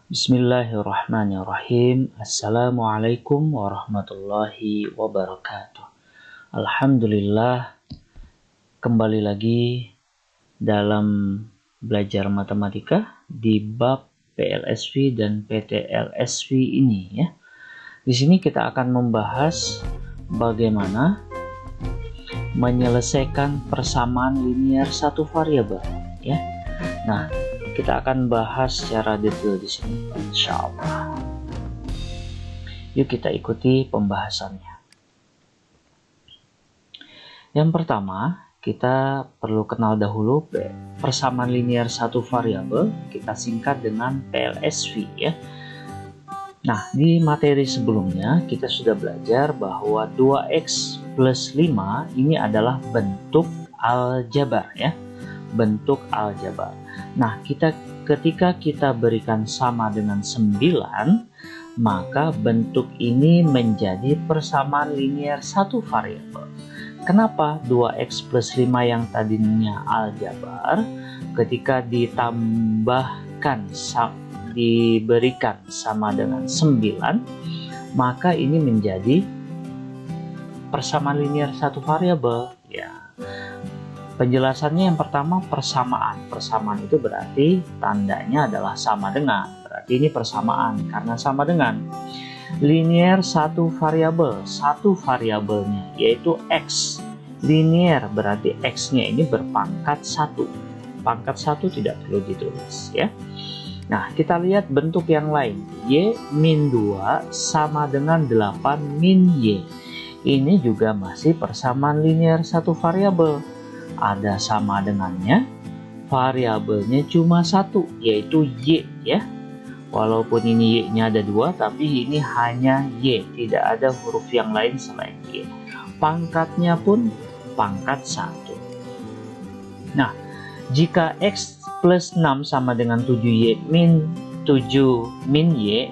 Bismillahirrahmanirrahim. Assalamualaikum warahmatullahi wabarakatuh. Alhamdulillah, kembali lagi dalam belajar matematika di bab PLSV dan PTLSV ini ya. Di sini kita akan membahas bagaimana menyelesaikan persamaan linear satu variabel ya. Nah, kita akan bahas secara detail di sini, insya Allah. Yuk kita ikuti pembahasannya. Yang pertama, kita perlu kenal dahulu persamaan linear satu variabel, kita singkat dengan PLSV ya. Nah, di materi sebelumnya kita sudah belajar bahwa 2x plus 5 ini adalah bentuk aljabar ya. Bentuk aljabar. Nah, ketika kita berikan sama dengan 9, maka bentuk ini menjadi persamaan linear satu variabel. Kenapa 2x plus 5 yang tadinya aljabar, ketika diberikan sama dengan 9, maka ini menjadi persamaan linear satu variabel ya. Penjelasannya yang pertama persamaan. Persamaan itu berarti tandanya adalah sama dengan. Berarti ini persamaan karena sama dengan. Linear satu variabel. Satu variabelnya yaitu x. Linear berarti x-nya ini berpangkat 1. Pangkat 1 tidak perlu ditulis ya. Nah, kita lihat bentuk yang lain. Y min 2 sama dengan 8 min y. Ini juga masih persamaan linear satu variabel. Ada sama dengannya, variabelnya cuma satu, yaitu y ya. Walaupun ini y-nya ada 2, tapi ini hanya y, tidak ada huruf yang lain selain y. Pangkatnya pun pangkat 1. Nah, jika x plus 6 sama dengan 7y min 7 min y,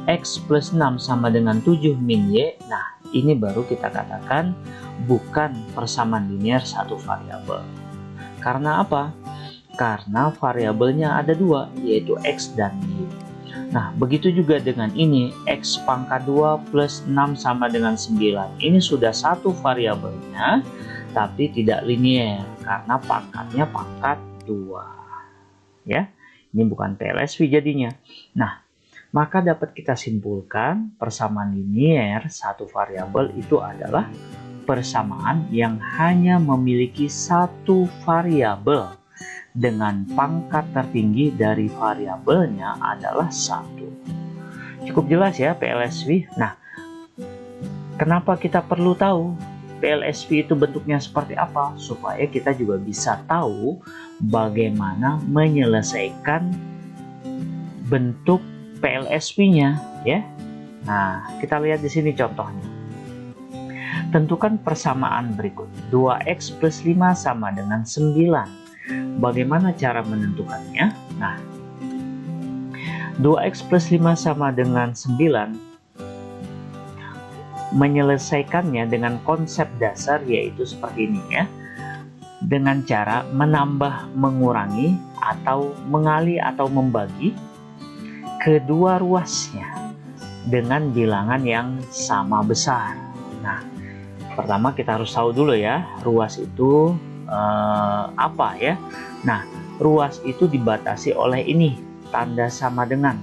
x plus 6 sama dengan 7 min y, nah ini baru kita katakan bukan persamaan linear satu variabel. Karena apa? Karena variabelnya ada 2, yaitu x dan y. Nah, begitu juga dengan ini, x pangkat 2 plus 6 sama dengan 9. Ini sudah satu variabelnya, tapi tidak linear, karena pangkatnya pangkat 2. Ya, ini bukan PLSV jadinya. Nah, maka dapat kita simpulkan persamaan linear satu variabel itu adalah persamaan yang hanya memiliki satu variabel dengan pangkat tertinggi dari variabelnya adalah 1. Cukup jelas ya PLSV. Nah, kenapa kita perlu tahu PLSV itu bentuknya seperti apa? Supaya kita juga bisa tahu bagaimana menyelesaikan bentuk PLSV-nya ya. Nah, kita lihat di sini contohnya. Tentukan persamaan berikut. 2x plus 5 sama dengan 9. Bagaimana cara menentukannya? Nah, 2x plus 5 sama dengan 9. Menyelesaikannya dengan konsep dasar yaitu seperti ini ya. Dengan cara menambah, mengurangi, atau mengali atau membagi kedua ruasnya dengan bilangan yang sama besar. Nah, pertama kita harus tahu dulu ya, ruas itu apa ya. Nah, ruas itu dibatasi oleh ini, tanda sama dengan.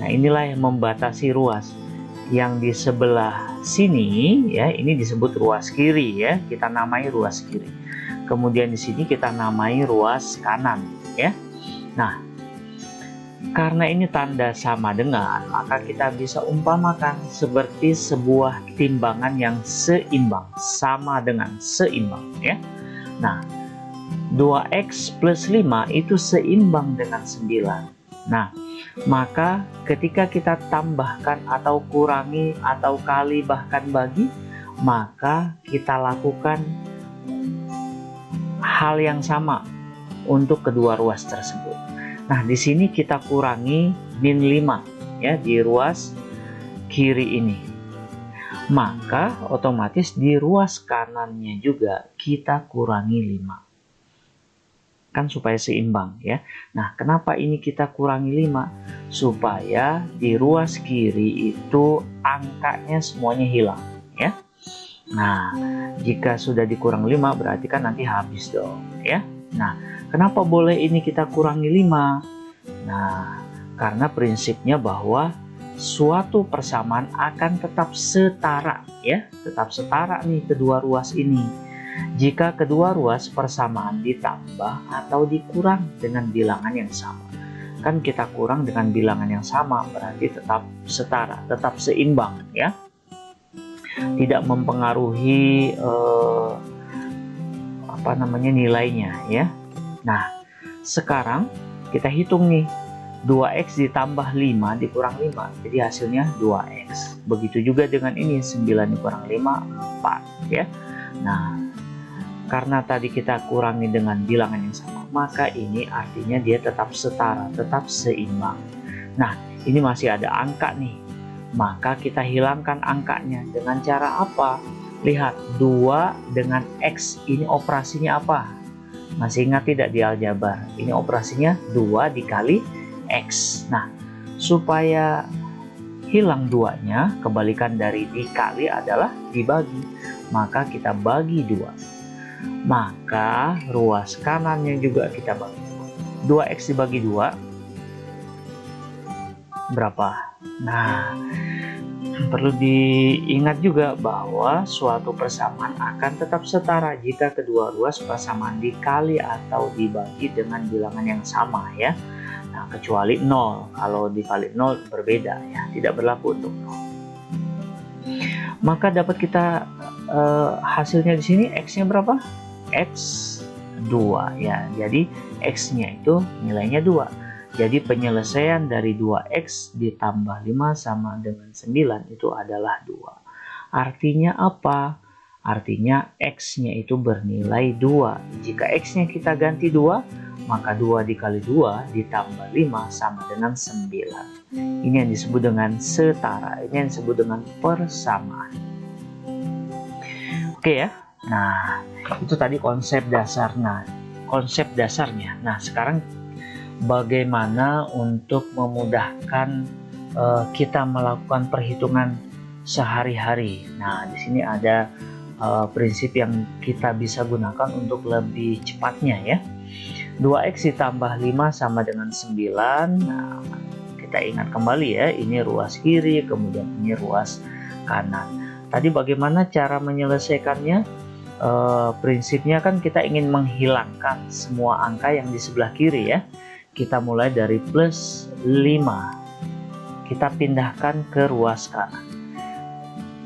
Nah, inilah yang membatasi ruas. Yang di sebelah sini ya, ini disebut ruas kiri ya, kita namai ruas kiri. Kemudian di sini kita namai ruas kanan ya. Nah, karena ini tanda sama dengan, maka kita bisa umpamakan seperti sebuah timbangan yang seimbang, sama dengan seimbang ya. Nah, 2x plus 5 itu seimbang dengan 9. Nah, maka ketika kita tambahkan atau kurangi atau kali bahkan bagi, maka kita lakukan hal yang sama untuk kedua ruas tersebut. Nah, di sini kita kurangi min 5 ya di ruas kiri ini. Maka otomatis di ruas kanannya juga kita kurangi 5. Kan supaya seimbang ya. Nah, kenapa ini kita kurangi 5? supaya di ruas kiri itu angkanya semuanya hilang ya. Nah, jika sudah dikurang 5 berarti kan nanti habis dong ya. Nah, kenapa boleh ini kita kurangi 5? Nah, karena prinsipnya bahwa suatu persamaan akan tetap setara ya, tetap setara nih kedua ruas ini. Jika kedua ruas persamaan ditambah atau dikurang dengan bilangan yang sama. Kan kita kurang dengan bilangan yang sama berarti tetap setara, tetap seimbang ya. Tidak mempengaruhi nilainya ya. Nah, sekarang kita hitung nih, 2x ditambah 5 dikurang 5, jadi hasilnya 2x. Begitu juga dengan ini, 9 dikurang 5, 4 ya. Nah, karena tadi kita kurangi dengan bilangan yang sama, maka ini artinya dia tetap setara, tetap seimbang. Nah, ini masih ada angka nih, maka kita hilangkan angkanya. Dengan cara apa? Lihat, 2 dengan x, ini operasinya apa? Masih ingat tidak di aljabar? Ini operasinya 2 dikali x. Nah, supaya hilang 2-nya, kebalikan dari dikali adalah dibagi. Maka kita bagi 2. Maka ruas kanannya juga kita bagi 2. 2x dibagi 2 berapa? Nah, perlu diingat juga bahwa suatu persamaan akan tetap setara jika kedua ruas persamaan dikali atau dibagi dengan bilangan yang sama ya. Nah, kecuali 0. Kalau dikali 0 berbeda ya, tidak berlaku untuk 0. Maka dapat kita hasilnya di sini x-nya berapa? X 2 ya. Jadi x-nya itu nilainya 2. Jadi penyelesaian dari 2x ditambah 5 sama dengan 9 itu adalah 2. Artinya apa? Artinya x-nya itu bernilai 2. Jika x-nya kita ganti 2, maka 2 dikali 2 ditambah 5 sama dengan 9. Ini yang disebut dengan setara. Ini yang disebut dengan persamaan. Oke ya. Nah, itu tadi konsep dasarnya. Nah, sekarang bagaimana untuk memudahkan kita melakukan perhitungan sehari-hari. Nah, di sini ada prinsip yang kita bisa gunakan untuk lebih cepatnya ya. 2x ditambah 5 sama dengan 9. Nah, kita ingat kembali ya, ini ruas kiri, kemudian ini ruas kanan. Tadi bagaimana cara menyelesaikannya? Prinsipnya kan kita ingin menghilangkan semua angka yang di sebelah kiri ya. Kita mulai dari plus 5. Kita pindahkan ke ruas kanan.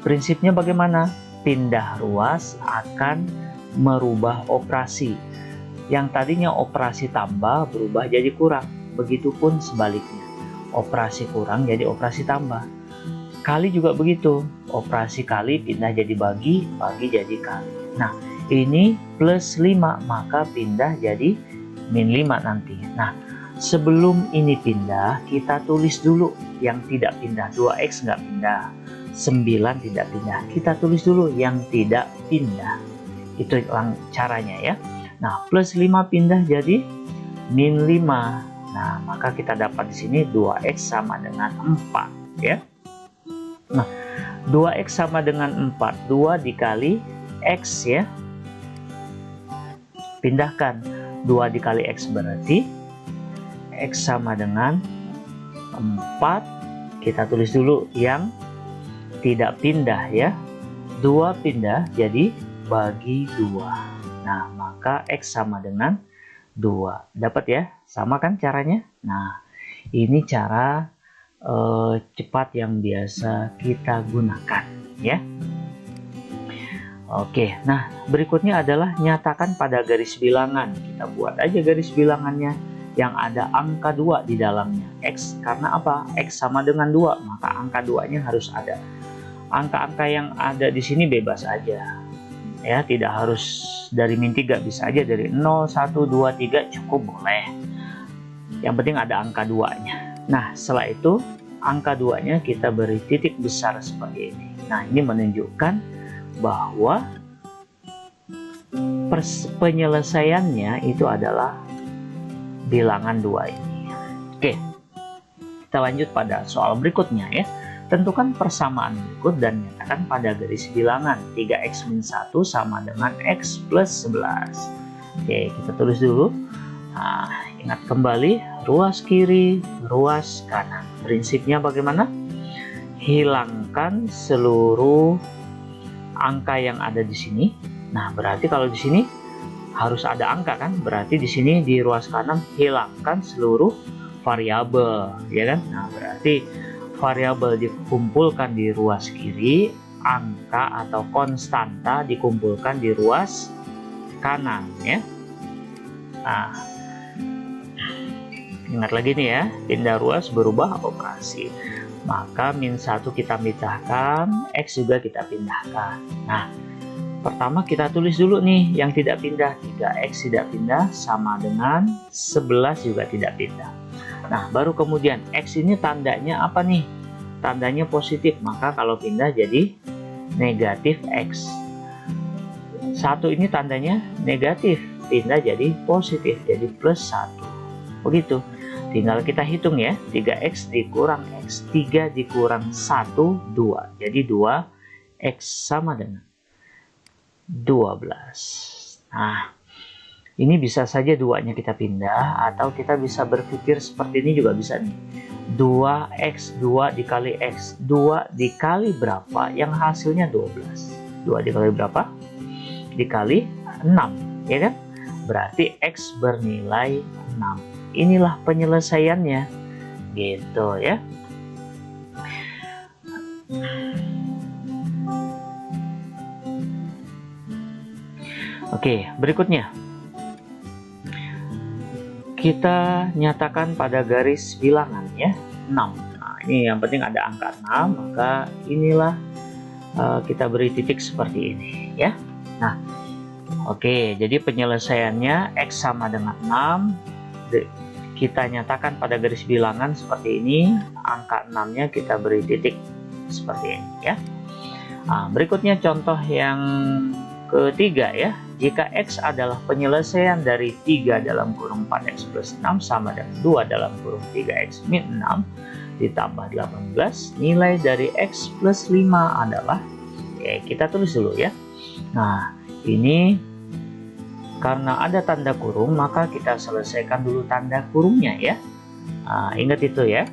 Prinsipnya bagaimana? Pindah ruas akan merubah operasi. Yang tadinya operasi tambah berubah jadi kurang. Begitupun sebaliknya. Operasi kurang jadi operasi tambah. Kali juga begitu. Operasi kali pindah jadi bagi, bagi jadi kali. Nah, ini plus 5, maka pindah jadi min 5 nanti. Nah, sebelum ini pindah, kita tulis dulu yang tidak pindah. 2x nggak pindah, 9 tidak pindah. Kita tulis dulu yang tidak pindah. Itu caranya ya. Nah, plus 5 pindah jadi min 5. Nah, maka kita dapat di sini 2x sama dengan 4 ya. Nah, 2x sama dengan 4. 2 dikali x ya. Pindahkan 2 dikali x berarti x sama dengan 4. Kita tulis dulu yang tidak pindah ya. 2 pindah jadi bagi 2. Nah, maka x sama dengan 2. Dapat ya? Sama kan caranya? Nah, ini cara cepat yang biasa kita gunakan ya. Oke, nah berikutnya adalah nyatakan pada garis bilangan. Kita buat aja garis bilangannya yang ada angka 2 di dalamnya. X karena apa? X sama dengan 2, maka angka 2-nya harus ada. Angka-angka yang ada di sini bebas aja. Ya, tidak harus dari min 3, bisa aja dari 0, 1, 2, 3 cukup boleh. Yang penting ada angka 2-nya. Nah, setelah itu angka 2-nya kita beri titik besar seperti ini. Nah, ini menunjukkan bahwa penyelesaiannya itu adalah bilangan 2 ini. Oke. kita lanjut pada soal berikutnya ya. Tentukan persamaan berikut dan nyatakan pada garis bilangan 3x-1 sama dengan x plus 11. Oke, kita tulis dulu. Nah, ingat kembali, ruas kiri, ruas kanan. Prinsipnya bagaimana? Hilangkan seluruh angka yang ada di sini. Nah, berarti kalau di sini harus ada angka kan? Berarti di sini di ruas kanan hilangkan seluruh variabel, ya kan? Nah, berarti variabel dikumpulkan di ruas kiri, angka atau konstanta dikumpulkan di ruas kanan ya. Nah, ingat lagi nih ya, pindah ruas berubah operasi. Maka -1 kita pindahkan, X juga kita pindahkan. Nah, pertama kita tulis dulu nih yang tidak pindah. 3X tidak pindah sama dengan 11 juga tidak pindah. Nah, baru kemudian X ini tandanya apa nih? Tandanya positif, maka kalau pindah jadi negatif X. 1 ini tandanya negatif, pindah jadi positif, jadi plus 1. Begitu. Tinggal kita hitung ya, 3X dikurang X, 3 dikurang 1, 2. Jadi 2X sama dengan 12. Nah, ini bisa saja 2-nya kita pindah, atau kita bisa berpikir seperti ini juga bisa nih. 2X, 2 dikali X, 2 dikali berapa? Yang hasilnya 12. 2 dikali berapa? Dikali 6, ya kan? Berarti X bernilai 6. Inilah penyelesaiannya, gitu ya. Oke, berikutnya. Kita nyatakan pada garis bilangan ya, 6. Nah, ini yang penting ada angka 6, maka inilah kita beri titik seperti ini ya. Nah, oke, jadi penyelesaiannya X sama dengan 6. Kita nyatakan pada garis bilangan seperti ini, angka 6-nya kita beri titik seperti ini ya. Nah, berikutnya contoh yang ketiga ya. Jika X adalah penyelesaian dari 3 dalam kurung 4X plus 6 sama dengan 2 dalam kurung 3X min 6 ditambah 18, nilai dari X plus 5 adalah, oke, kita tulis dulu ya. Nah, ini karena ada tanda kurung, maka kita selesaikan dulu tanda kurungnya ya. Nah, ingat itu ya.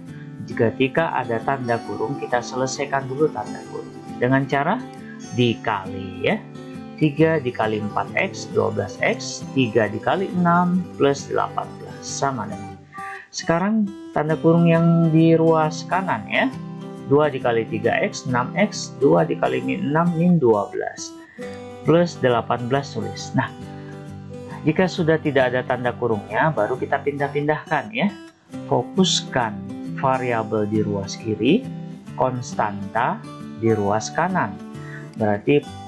Ketika ada tanda kurung, kita selesaikan dulu tanda kurung dengan cara dikali ya. 3 dikali 4X, 12X, 3 dikali 6 plus 18 sama dengan. Sekarang tanda kurung yang di ruas kanan ya. 2 dikali 3X, 6X, 2 dikali min 6, min 12 plus 18 tulis. Nah, jika sudah tidak ada tanda kurungnya, baru kita pindah-pindahkan ya. Fokuskan variabel di ruas kiri, konstanta di ruas kanan. Berarti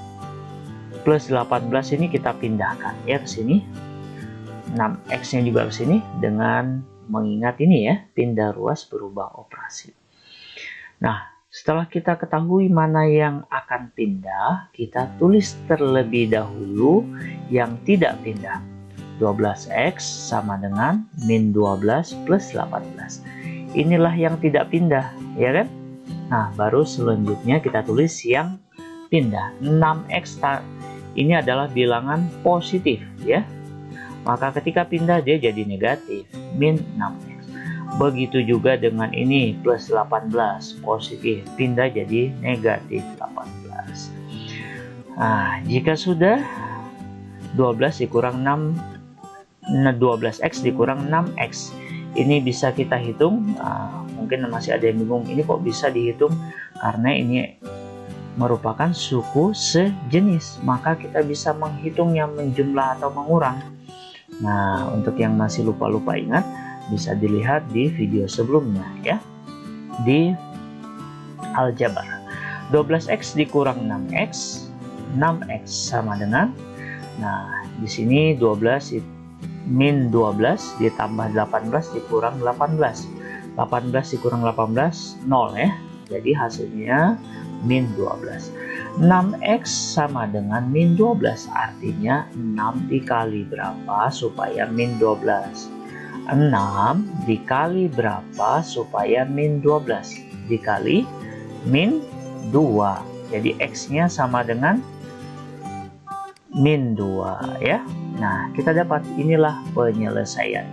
plus 18 ini kita pindahkan ya ke sini. 6X-nya juga ke sini dengan mengingat ini ya, pindah ruas berubah operasi. Nah, setelah kita ketahui mana yang akan pindah, kita tulis terlebih dahulu yang tidak pindah. 12X sama dengan min 12 plus 18. Inilah yang tidak pindah, ya kan? Nah, baru selanjutnya kita tulis yang pindah. 6X ini adalah bilangan positif ya. Maka ketika pindah dia jadi negatif, min 6X. Begitu juga dengan ini plus 18 positif, pindah jadi negatif 18. Nah, jika sudah 12 dikurang 6, 12X dikurang 6X, ini bisa kita hitung. Mungkin masih ada yang bingung, ini kok bisa dihitung? Karena ini merupakan suku sejenis, maka kita bisa menghitungnya menjumlah atau mengurang. Nah, untuk yang masih lupa-lupa ingat, bisa dilihat di video sebelumnya ya, di aljabar. 12X dikurang 6X, 6X sama dengan, nah di sini 12 min 12 ditambah 18 dikurang 18. 18 dikurang 18 0 ya. Jadi hasilnya min 12. 6X sama dengan min 12, artinya 6 dikali berapa supaya min 12? 6 dikali berapa supaya min 12? Dikali min 2. Jadi X-nya sama dengan min 2 ya. Nah, kita dapat inilah penyelesaian.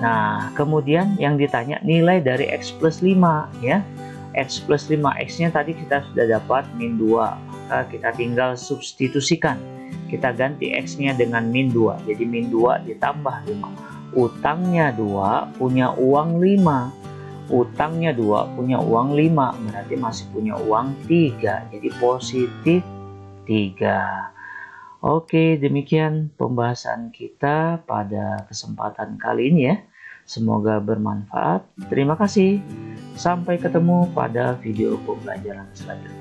Nah, kemudian yang ditanya nilai dari X plus 5 ya. X plus 5, X-nya tadi kita sudah dapat min 2. Maka kita tinggal substitusikan. Kita ganti X-nya dengan min 2. Jadi min 2 ditambah 5. Utangnya 2, punya uang 5. Utangnya 2, punya uang 5. Berarti masih punya uang 3. Jadi positif 3. Oke, demikian pembahasan kita pada kesempatan kali ini ya. Semoga bermanfaat. Terima kasih. Sampai ketemu pada video pembelajaran selanjutnya.